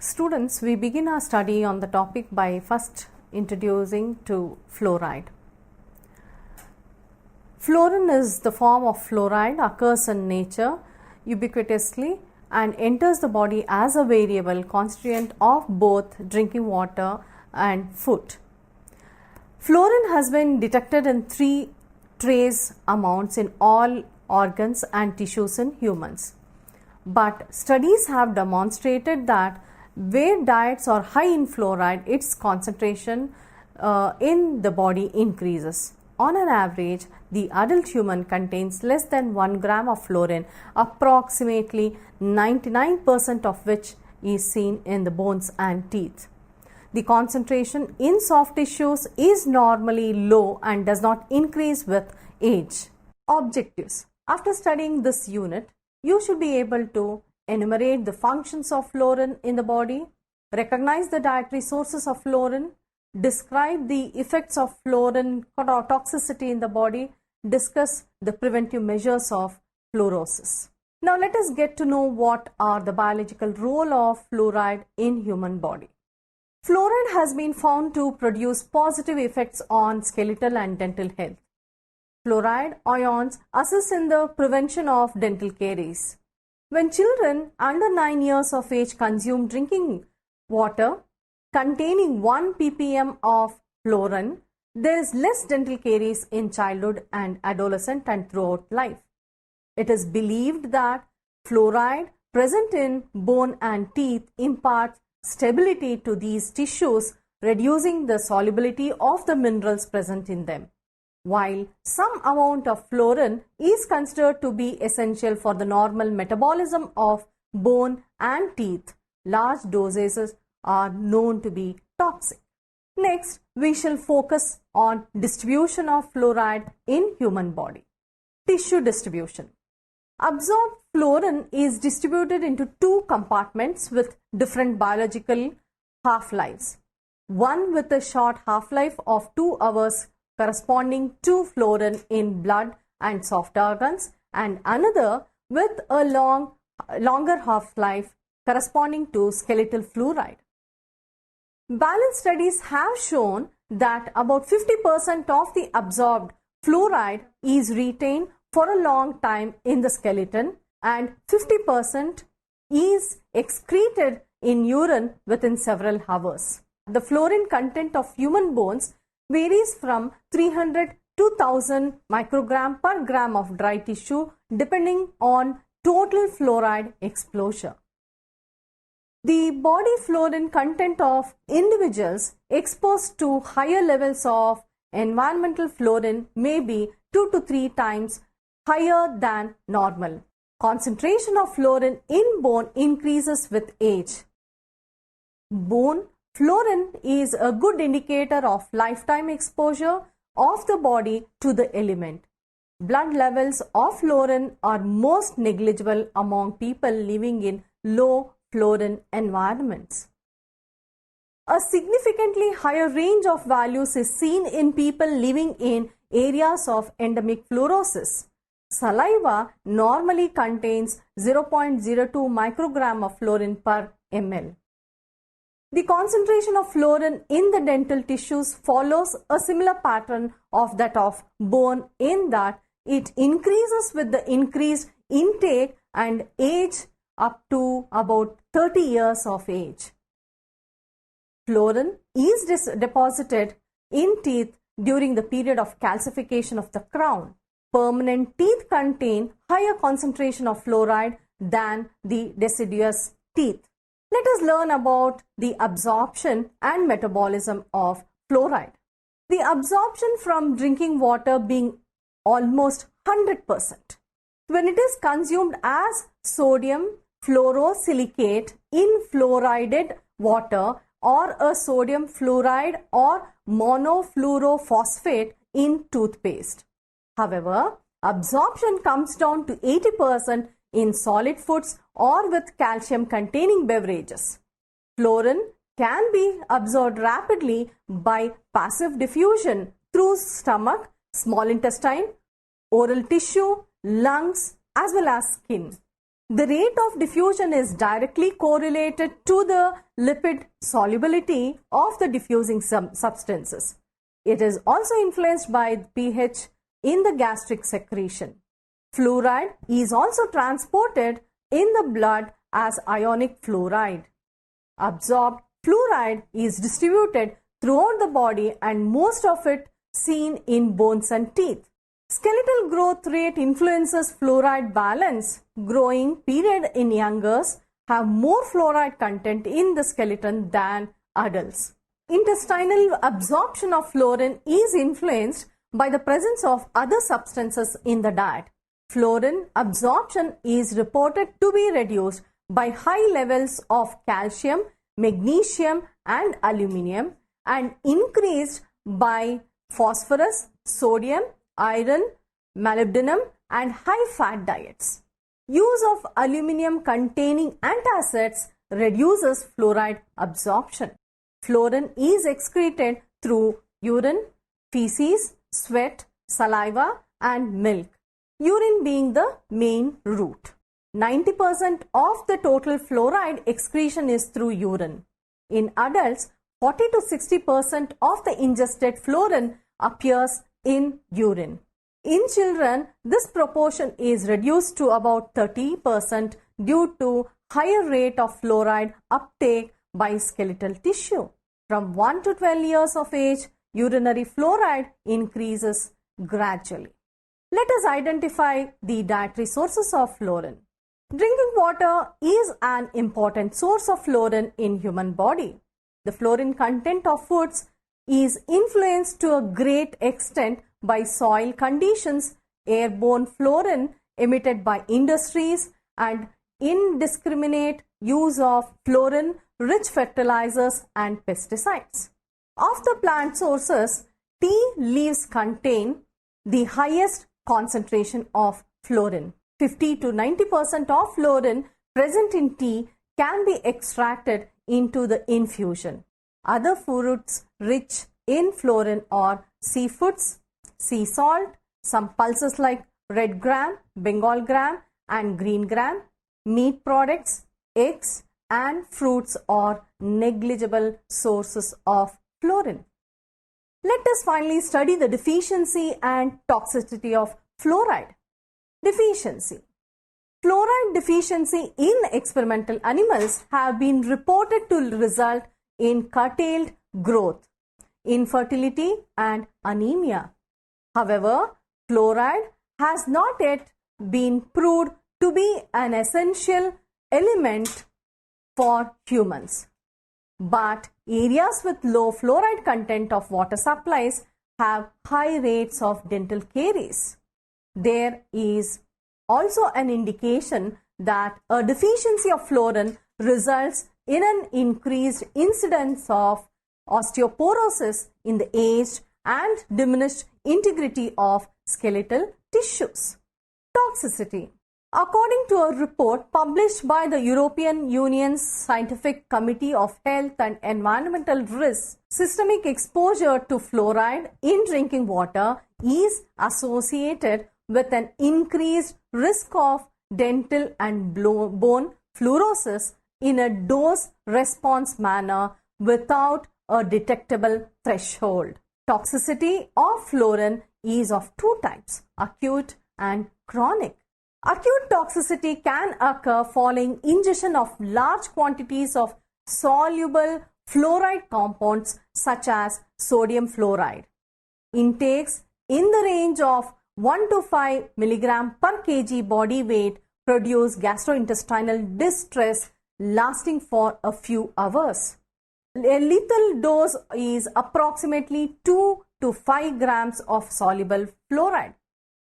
Students, we begin our study on the topic by first introducing to fluoride. Fluorine is the form of fluoride, occurs in nature ubiquitously and enters the body as a variable constituent of both drinking water and food. Fluorine has been detected in 3 trace amounts in all organs and tissues in humans. But studies have demonstrated that where diets are high in fluoride, its concentration in the body increases. On an average, the adult human contains less than 1 gram of fluorine, approximately 99% of which is seen in the bones and teeth. The concentration in soft tissues is normally low and does not increase with age. Objectives. After studying this unit, you should be able to enumerate the functions of fluorine in the body, recognize the dietary sources of fluorine, describe the effects of fluorine toxicity in the body, discuss the preventive measures of fluorosis. Now let us get to know what are the biological role of fluoride in human body. Fluoride has been found to produce positive effects on skeletal and dental health. Fluoride ions assist in the prevention of dental caries. When children under 9 years of age consume drinking water containing 1 ppm of fluorine, there is less dental caries in childhood and adolescent and throughout life. It is believed that fluoride present in bone and teeth imparts stability to these tissues, reducing the solubility of the minerals present in them. While some amount of fluorine is considered to be essential for the normal metabolism of bone and teeth, large dosages are known to be toxic. Next, we shall focus on distribution of fluoride in human body. Tissue distribution. Absorbed fluorine is distributed into 2 compartments with different biological half-lives. One with a short half-life of 2 hours corresponding to fluorine in blood and soft organs, and another with a longer half-life corresponding to skeletal fluoride. Balance studies have shown that about 50% of the absorbed fluoride is retained for a long time in the skeleton and 50% is excreted in urine within several hours. The fluorine content of human bones varies from 300 to 1000 microgram per gram of dry tissue depending on total fluoride exposure. The body fluorine content of individuals exposed to higher levels of environmental fluorine may be 2 to 3 times higher than normal. Concentration of fluorine in bone increases with age. Bone fluorine is a good indicator of lifetime exposure of the body to the element. Blood levels of fluorine are most negligible among people living in low fluorine environments. A significantly higher range of values is seen in people living in areas of endemic fluorosis. Saliva normally contains 0.02 microgram of fluorine per ml. The concentration of fluorine in the dental tissues follows a similar pattern of that of bone in that it increases with the increased intake and age up to about 30 years of age. Fluorine is deposited in teeth during the period of calcification of the crown. Permanent teeth contain higher concentration of fluoride than the deciduous teeth. Let us learn about the absorption and metabolism of fluoride. The absorption from drinking water being almost 100%. When it is consumed as sodium fluorosilicate in fluorided water or a sodium fluoride or monofluorophosphate in toothpaste. However, absorption comes down to 80% in solid foods or with calcium containing beverages. Fluorine can be absorbed rapidly by passive diffusion through stomach, small intestine, oral tissue, lungs as well as skin. The rate of diffusion is directly correlated to the lipid solubility of the diffusing substances. It is also influenced by pH in the gastric secretion. Fluoride is also transported in the blood as ionic fluoride. Absorbed fluoride is distributed throughout the body and most of it seen in bones and teeth. Skeletal growth rate influences fluoride balance. Growing period in youngers have more fluoride content in the skeleton than adults. Intestinal absorption of fluorine is influenced by the presence of other substances in the diet. Fluorine absorption is reported to be reduced by high levels of calcium, magnesium and aluminium and increased by phosphorus, sodium, iron, molybdenum and high fat diets. Use of aluminium containing antacids reduces fluoride absorption. Fluorine is excreted through urine, feces, sweat, saliva and milk, urine being the main route. 90% of the total fluoride excretion is through urine. In adults, 40 to 60% of the ingested fluorine appears in urine. In children, this proportion is reduced to about 30% due to higher rate of fluoride uptake by skeletal tissue. From 1 to 12 years of age, urinary fluoride increases gradually. Let us identify the dietary sources of fluorine. Drinking water is an important source of fluorine in human body. The fluorine content of foods is influenced to a great extent by soil conditions, airborne fluorine emitted by industries, and indiscriminate use of fluorine-rich fertilizers and pesticides. Of the plant sources, tea leaves contain the highest concentration of fluorine. 50 to 90% of fluorine present in tea can be extracted into the infusion. Other fruits rich in fluorine are seafoods, sea salt, some pulses like red gram, Bengal gram and green gram, meat products, eggs and fruits are negligible sources of fluorine. Let us finally study the deficiency and toxicity of fluoride. Deficiency. Fluoride deficiency in experimental animals have been reported to result in curtailed growth, infertility and anemia. However, fluoride has not yet been proved to be an essential element for humans. But areas with low fluoride content of water supplies have high rates of dental caries. There is also an indication that a deficiency of fluorine results in an increased incidence of osteoporosis in the aged and diminished integrity of skeletal tissues. Toxicity. According to a report published by the European Union's Scientific Committee of Health and Environmental Risks, systemic exposure to fluoride in drinking water is associated with an increased risk of dental and bone fluorosis in a dose-response manner without a detectable threshold. Toxicity of fluorine is of two types, acute and chronic. Acute toxicity can occur following ingestion of large quantities of soluble fluoride compounds such as sodium fluoride. Intakes in the range of 1 to 5 mg per kg body weight produce gastrointestinal distress lasting for a few hours. A lethal dose is approximately 2 to 5 grams of soluble fluoride.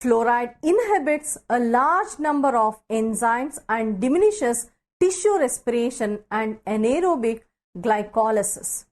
Fluoride inhibits a large number of enzymes and diminishes tissue respiration and anaerobic glycolysis.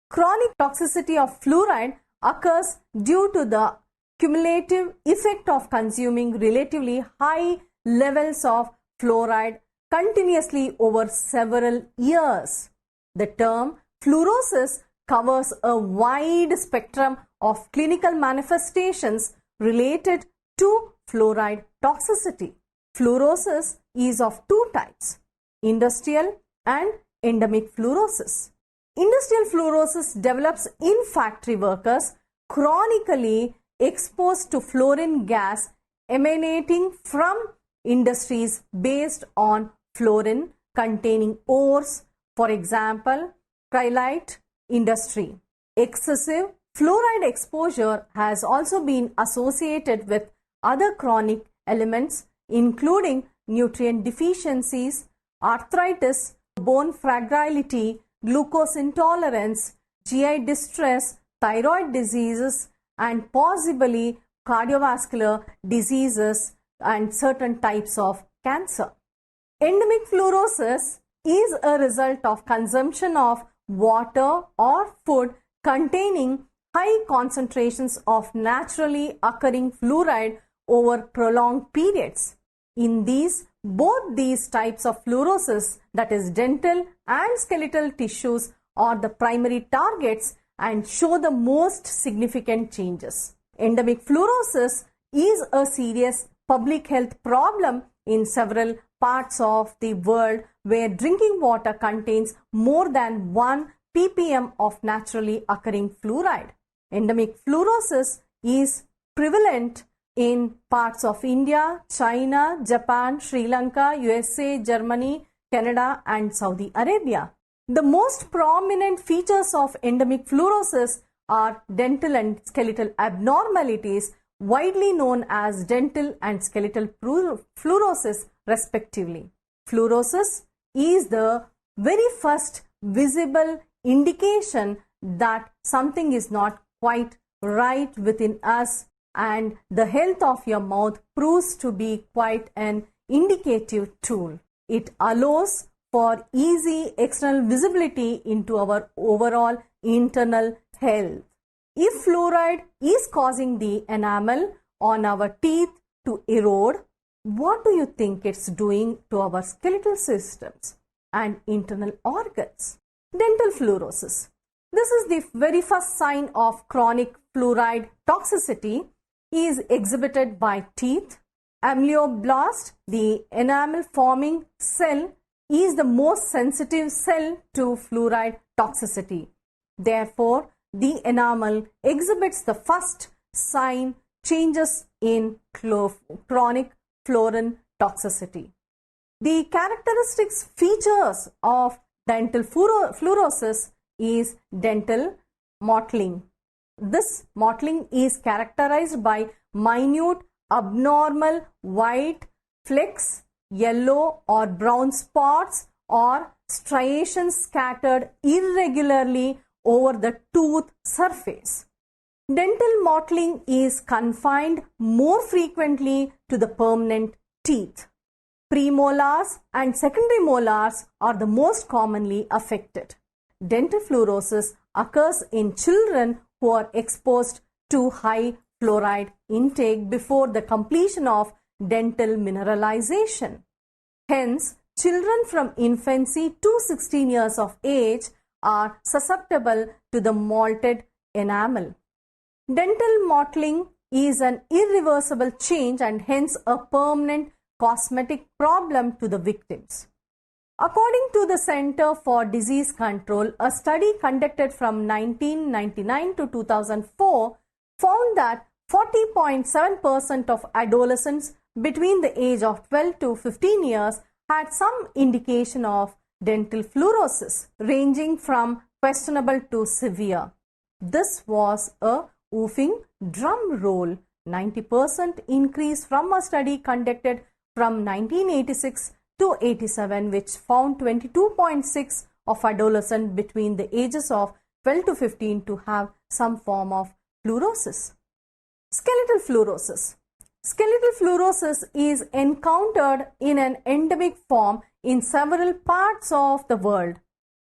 Chronic toxicity of fluoride occurs due to the cumulative effect of consuming relatively high levels of fluoride continuously over several years. The term fluorosis covers a wide spectrum of clinical manifestations related to fluoride toxicity. Fluorosis is of two types, industrial and endemic fluorosis. Industrial fluorosis develops in factory workers chronically exposed to fluorine gas emanating from industries based on fluorine containing ores, for example, chrylite industry. Excessive fluoride exposure has also been associated with other chronic elements including nutrient deficiencies, arthritis, bone fragility, glucose intolerance, GI distress, thyroid diseases, and possibly cardiovascular diseases and certain types of cancer. Endemic fluorosis is a result of consumption of water or food containing high concentrations of naturally occurring fluoride over prolonged periods. In both these types of fluorosis, that is dental and skeletal tissues, are the primary targets and show the most significant changes. Endemic fluorosis is a serious public health problem in several parts of the world where drinking water contains more than 1 ppm of naturally occurring fluoride. Endemic fluorosis is prevalent in parts of India, China, Japan, Sri Lanka, USA, Germany, Canada, and Saudi Arabia. The most prominent features of endemic fluorosis are dental and skeletal abnormalities, widely known as dental and skeletal fluorosis respectively. Fluorosis is the very first visible indication that something is not quite right within us, and the health of your mouth proves to be quite an indicative tool. It allows for easy external visibility into our overall internal health. If fluoride is causing the enamel on our teeth to erode, what do you think it's doing to our skeletal systems and internal organs? Dental fluorosis. This is the very first sign of chronic fluoride toxicity, is exhibited by teeth. Ameloblast, the enamel forming cell, is the most sensitive cell to fluoride toxicity. Therefore, the enamel exhibits the first sign changes in chronic fluorine toxicity. The characteristics features of dental fluorosis is dental mottling. This mottling is characterized by minute abnormal white flecks, yellow or brown spots or striations scattered irregularly over the tooth surface. Dental mottling is confined more frequently to the permanent teeth. Premolars and secondary molars are the most commonly affected. Dental fluorosis occurs in children who are exposed to high fluoride intake before the completion of dental mineralization. Hence, children from infancy to 16 years of age are susceptible to the malted enamel. Dental mottling is an irreversible change and hence a permanent cosmetic problem to the victims. According to the Center for Disease Control, a study conducted from 1999 to 2004 found that 40.7% of adolescents between the age of 12 to 15 years had some indication of dental fluorosis, ranging from questionable to severe. This was a woofing drum roll, 90% increase from a study conducted from 1986 to 87, which found 22.6 of adolescents between the ages of 12 to 15 to have some form of fluorosis. Skeletal fluorosis. Skeletal fluorosis is encountered in an endemic form in several parts of the world.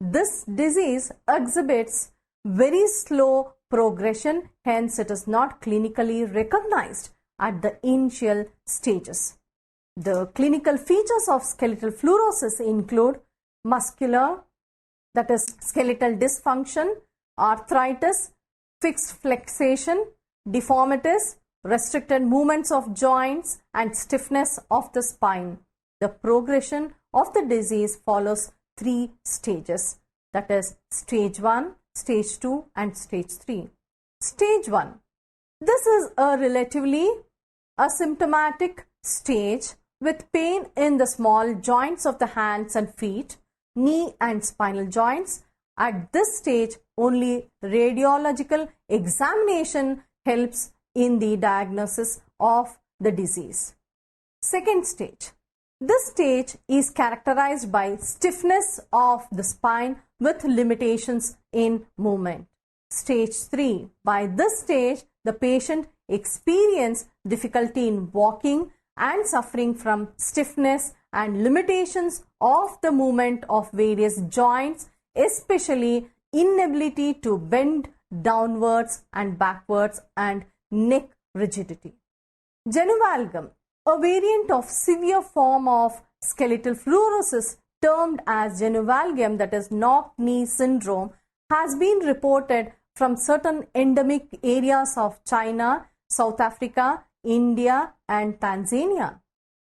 This disease exhibits very slow progression, hence it is not clinically recognized at the initial stages. The clinical features of skeletal fluorosis include muscular, that is skeletal dysfunction, arthritis, fixed flexation, deformities, restricted movements of joints and stiffness of the spine. The progression of the disease follows 3 stages, that is stage 1, stage 2 and stage 3. Stage 1. This is a relatively asymptomatic stage with pain in the small joints of the hands and feet, knee and spinal joints. At this stage, only radiological examination helps in the diagnosis of the disease. Second stage. This stage is characterized by stiffness of the spine with limitations in movement. Stage 3. By this stage, the patient experiences difficulty in walking and suffering from stiffness and limitations of the movement of various joints, especially inability to bend downwards and backwards and neck rigidity. Genu-valgum, a variant of severe form of skeletal fluorosis termed as Genu-valgum, that is knock-knee syndrome, has been reported from certain endemic areas of China, South Africa, India and Tanzania.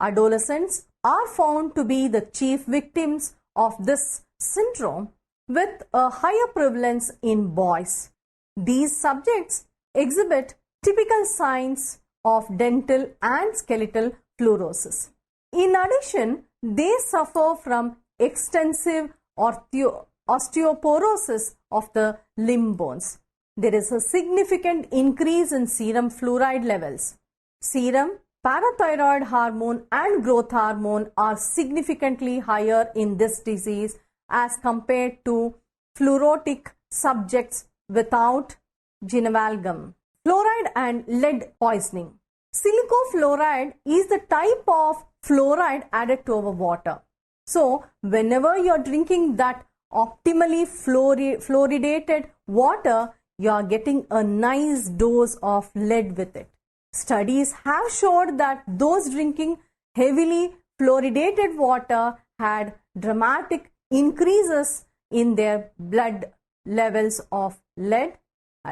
Adolescents are found to be the chief victims of this syndrome, with a higher prevalence in boys. These subjects exhibit typical signs of dental and skeletal fluorosis. In addition, they suffer from extensive osteoporosis of the limb bones. There is a significant increase in serum fluoride levels. Serum, parathyroid hormone and growth hormone are significantly higher in this disease as compared to fluorotic subjects without Genu-valgum. Fluoride and lead poisoning. Silicofluoride is the type of fluoride added to our water. So, whenever you are drinking that optimally fluoridated water, you are getting a nice dose of lead with it. Studies have showed that those drinking heavily fluoridated water had dramatic increases in their blood levels of lead.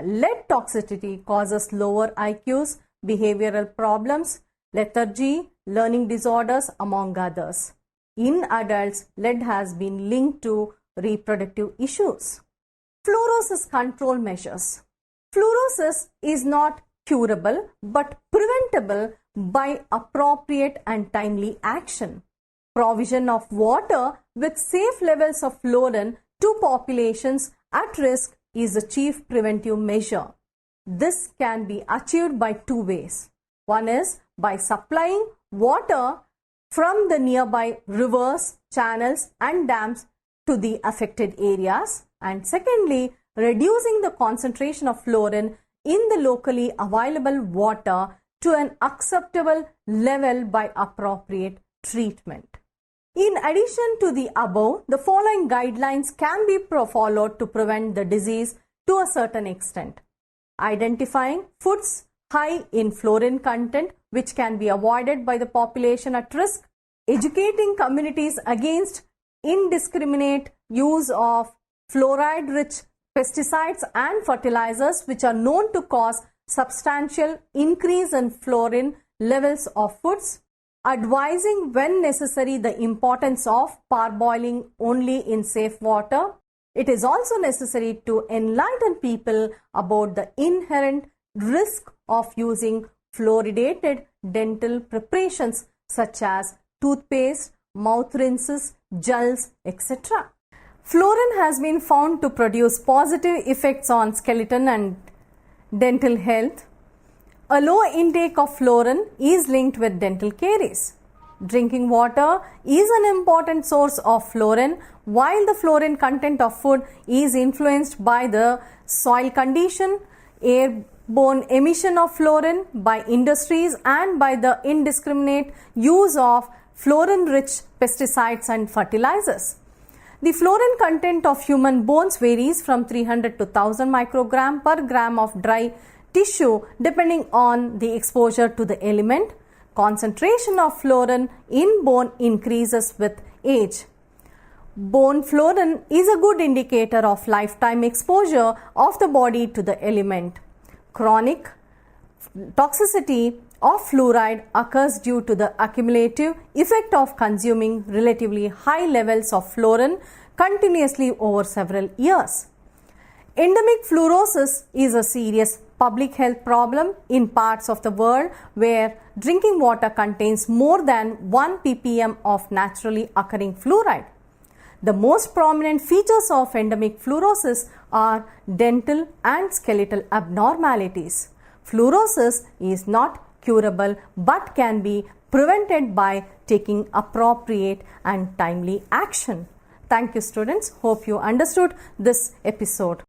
Lead toxicity causes lower IQs, behavioral problems, lethargy, learning disorders, among others. In adults, lead has been linked to reproductive issues. Fluorosis control measures. Fluorosis is not curable but preventable by appropriate and timely action. Provision of water with safe levels of fluorine to populations at risk is a chief preventive measure. This can be achieved by 2 ways. One is by supplying water from the nearby rivers, channels and dams to the affected areas, and secondly, reducing the concentration of fluorine in the locally available water to an acceptable level by appropriate treatment. In addition to the above, the following guidelines can be followed to prevent the disease to a certain extent. Identifying foods high in fluorine content which can be avoided by the population at risk. Educating communities against indiscriminate use of fluoride-rich pesticides and fertilizers which are known to cause substantial increase in fluorine levels of foods. Advising when necessary the importance of parboiling only in safe water. It is also necessary to enlighten people about the inherent risk of using fluoridated dental preparations such as toothpaste, mouth rinses, gels, etc. Fluorine has been found to produce positive effects on skeleton and dental health. A low intake of fluorine is linked with dental caries. Drinking water is an important source of fluorine, while the fluorine content of food is influenced by the soil condition, airborne emission of fluorine by industries and by the indiscriminate use of fluorine-rich pesticides and fertilizers. The fluorine content of human bones varies from 300 to 1000 microgram per gram of dry tissue depending on the exposure to the element. Concentration of fluorine in bone increases with age. Bone fluorine is a good indicator of lifetime exposure of the body to the element. Chronic toxicity of fluoride occurs due to the accumulative effect of consuming relatively high levels of fluorine continuously over several years. Endemic fluorosis is a serious public health problem in parts of the world where drinking water contains more than 1 ppm of naturally occurring fluoride. The most prominent features of endemic fluorosis are dental and skeletal abnormalities. Fluorosis is not curable but can be prevented by taking appropriate and timely action. Thank you, students. Hope you understood this episode.